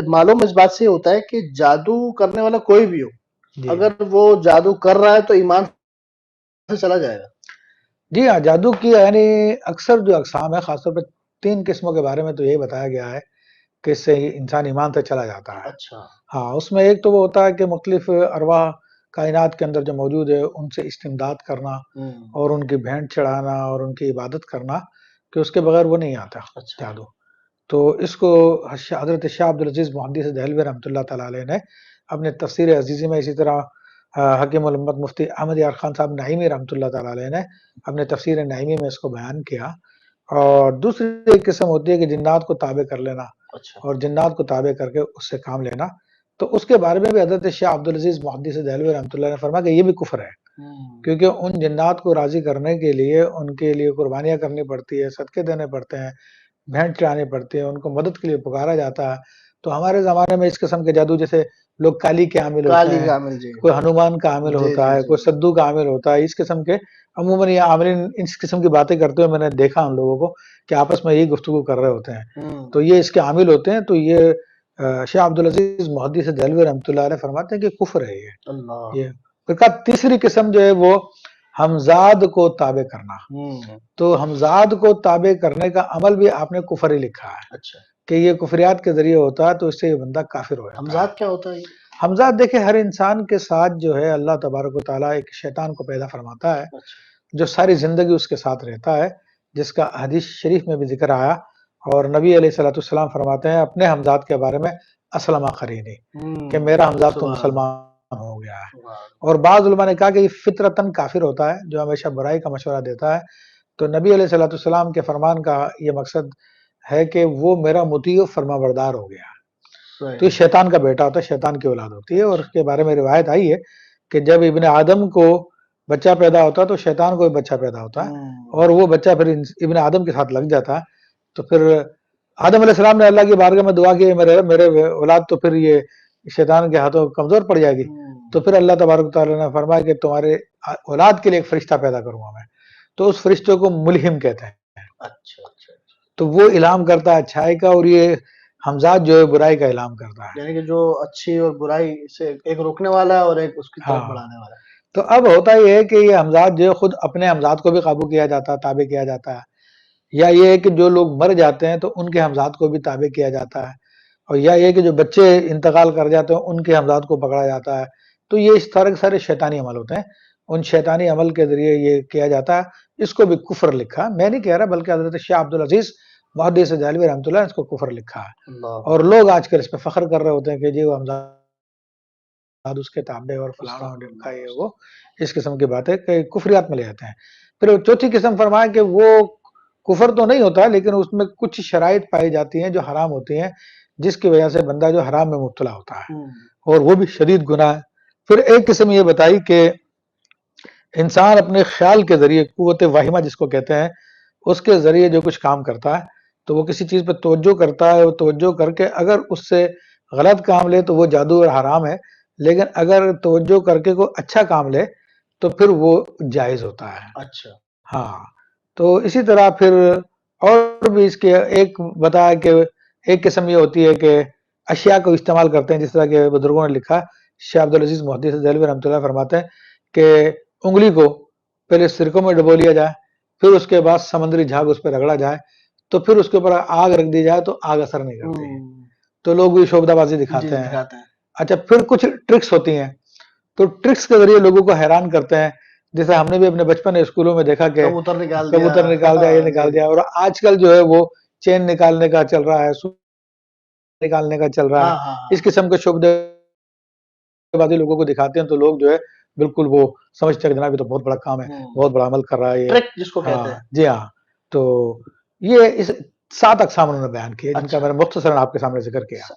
معلوم اس بات سے ہوتا ہے کہ جادو کرنے والا کوئی بھی ہو، جی اگر وہ جادو کر رہا ہے تو ایمان سے چلا جائے گا. جی ہاں، جادو کی یعنی اکثر جو اقسام ہے، خاص طور پہ 3 قسموں کے بارے میں تو یہی بتایا گیا ہے کہ اس سے انسان ایمان سے چلا جاتا ہے. اچھا. ہاں، اس میں ایک تو وہ ہوتا ہے کہ مختلف ارواح کائنات کے اندر جو موجود ہے ان سے استمداد کرنا اور ان کی بھینٹ چڑھانا اور ان کی عبادت کرنا، کہ اس کے بغیر وہ نہیں آتا اچھا. جادو. تو اس کو حضرت شاہ عبدالعزیز محدث دہلوی رحمۃ اللہ تعالیٰ علیہ نے اپنے تفسیر عزیزی میں، اسی طرح حکیم الامت مفتی احمد یار خان صاحب نعیمی رحمۃ اللہ تعالیٰ علیہ نے اپنے تفسیر نعیمی میں اس کو بیان کیا. اور دوسری ایک قسم ہوتی ہے کہ جنات کو تابع کر لینا اچھا. اور جنات کو تابع کر کے اس سے کام لینا. تو اس کے بارے میں بھی حضرت شاہ عبدالعزیز محدث دہلوی رحمۃ اللہ نے فرمایا کہ یہ بھی کفر ہے، کیونکہ ان جنات کو راضی کرنے کے لیے ان کے لیے قربانیاں کرنی پڑتی ہے، صدقے دینے پڑتے ہیں، بھینٹ چڑھانی پڑتی ہے، ان کو مدد کے لیے پکارا جاتا ہے. تو ہمارے زمانے میں اس قسم کے جادو جیسے لوگ کالی کے عامل ہوتے کالی ہیں، کا عامل. جی کوئی ہنومان کا عامل جی ہوتا جی ہے، جی کوئی سدو کا عامل ہوتا ہے، اس قسم کے عموماً یہ عاملین اس قسم کی باتیں کرتے ہوئے میں نے دیکھا ان لوگوں کو کہ آپس میں یہی گفتگو کر رہے ہوتے ہیں. تو یہ اس کے عامل ہوتے ہیں. تو یہ شاہ عبدالعزیز محدث دہلوی رحمۃ اللہ علیہ فرماتے ہیں کہ کفر ہے اللہ. یہ. پھر کہا تیسری قسم جو ہے وہ ہمزاد کو تابع کرنا. تو ہمزاد کو تابع کرنے کا عمل بھی آپ نے کفر ہی لکھا ہے. اچھا. کہ یہ کفریات کے ذریعے ہوتا ہے، تو اس سے یہ بندہ کافر ہو جاتا ہے. حمزاد کیا ہوتا ہے؟ حمزاد دیکھیں، ہر انسان کے ساتھ جو ہے اللہ تبارک و تعالیٰ ایک شیطان کو پیدا فرماتا ہے جو ساری زندگی اس کے ساتھ رہتا ہے، جس کا حدیث شریف میں بھی ذکر آیا. اور نبی علیہ الصلوۃ والسلام فرماتے ہیں اپنے حمزاد کے بارے میں اسلم قرینی، کہ میرا حمزاد تو مسلمان ہو گیا ہے. اور بعض علماء نے کہا کہ یہ فطرتاً کافر ہوتا ہے جو ہمیشہ برائی کا مشورہ دیتا ہے. تو نبی علیہ الصلوۃ والسلام کے فرمان کا یہ مقصد ہے کہ وہ میرا مطیع و فرما بردار ہو گیا. تو یہ شیطان کا بیٹا ہوتا ہے، شیطان کی اولاد ہوتی ہے. اور اس کے بارے میں روایت آئی ہے کہ جب ابن آدم کو بچہ پیدا ہوتا تو شیطان کو بھی بچہ پیدا ہوتا ہے، اور وہ بچہ پھر ابن آدم کے ساتھ لگ جاتا ہے. تو پھر آدم علیہ السلام نے اللہ کی بارگاہ میں دعا کی میرے اولاد تو پھر یہ شیطان کے ہاتھوں کمزور پڑ جائے گی. تو پھر اللہ تبارک تعالیٰ نے فرمایا کہ تمہارے اولاد کے لیے ایک فرشتہ پیدا کروں گا میں. تو اس فرشتے کو ملہم کہتے ہیں. تو وہ الہام کرتا ہے اچھائی کا، اور یہ حمزاد جو ہے برائی کا اعلان کرتا ہے. یعنی کہ جو اچھی اور برائی سے ایک روکنے والا ہے اور ایک اس کی طرف بڑھانے والا ہے. تو اب ہوتا یہ ہے کہ یہ حمزاد جو ہے خود اپنے حمزاد کو بھی قابو کیا جاتا ہے، تابع کیا جاتا ہے، یا یہ ہے کہ جو لوگ مر جاتے ہیں تو ان کے حمزاد کو بھی تابع کیا جاتا ہے، اور یا یہ کہ جو بچے انتقال کر جاتے ہیں ان کے حمزاد کو پکڑا جاتا ہے. تو یہ اس طرح کے سارے شیطانی عمل ہوتے ہیں. ان شیطانی عمل کے ذریعے یہ کیا جاتا ہے. اس کو بھی کفر لکھا، میں نہیں کہہ رہا بلکہ حضرت شاہ عبدالعزیز محدث دہلوی رحمۃ اللہ نے اس کو کفر لکھا ہے. اور لوگ آج کل اس پہ فخر کر رہے ہوتے ہیں کہ جی وہ حمزاد اس کے تابع اور فلانا اور ڈمکا یہ وہ اس قسم کی باتیں کہ کفریات میں لے جاتے ہیں. پھر چوتھی قسم فرمایا کہ وہ کفر تو نہیں ہوتا لیکن اس میں کچھ شرائط پائی جاتی ہیں جو حرام ہوتی ہیں، جس کی وجہ سے بندہ جو حرام میں مبتلا ہوتا ہے، اور وہ بھی شدید گناہ ہے. پھر ایک قسم یہ بتائی کہ انسان اپنے خیال کے ذریعے قوت واہمہ جس کو کہتے ہیں، اس کے ذریعے جو کچھ کام کرتا ہے تو وہ کسی چیز پہ توجہ کرتا ہے، وہ توجہ کر کے اگر اس سے غلط کام لے تو وہ جادو اور حرام ہے، لیکن اگر توجہ کر کے کوئی اچھا کام لے تو پھر وہ جائز ہوتا ہے. اچھا. ہاں. تو اسی طرح پھر اور بھی اس کے ایک بتایا کہ ایک قسم یہ ہوتی ہے کہ اشیاء کو استعمال کرتے ہیں، جس طرح کہ بزرگوں نے لکھا. شاہ عبدالعزیز محدث دہلوی رحمۃ اللہ فرماتے ہیں کہ انگلی کو پہلے سرکوں میں ڈبو لیا جائے، پھر اس کے بعد سمندری جھاگ اس پہ رگڑا جائے، تو پھر اس کے اوپر آگ رکھ دی جائے تو آگ اثر نہیں کرتی. تو لوگ بھی شوبدہ بازی دکھاتے ہیں. اچھا، پھر کچھ ٹرکس ہوتی ہیں، تو ٹرکس کے ذریعے لوگوں کو حیران کرتے ہیں. جیسے ہم نے بھی اپنے بچپن اسکولوں میں دیکھا کہ کبوتر نکال دیا، یہ نکال دیا. اور آج کل جو ہے وہ چین نکالنے کا چل رہا ہے، نکالنے کا چل رہا ہے. اس قسم کے شوبدہ بازی لوگوں کو دکھاتے ہیں تو لوگ جو ہے بالکل وہ سمجھتے ہیں کہ جناب یہ تو بہت بڑا کام ہے، بہت بڑا عمل کر رہا ہے یہ، جس کو کہتے ہیں. جی ہاں. تو یہ اس 7 اقسام انہوں نے بیان کیے جن کا میں نے مختصراً آپ کے سامنے ذکر کیا.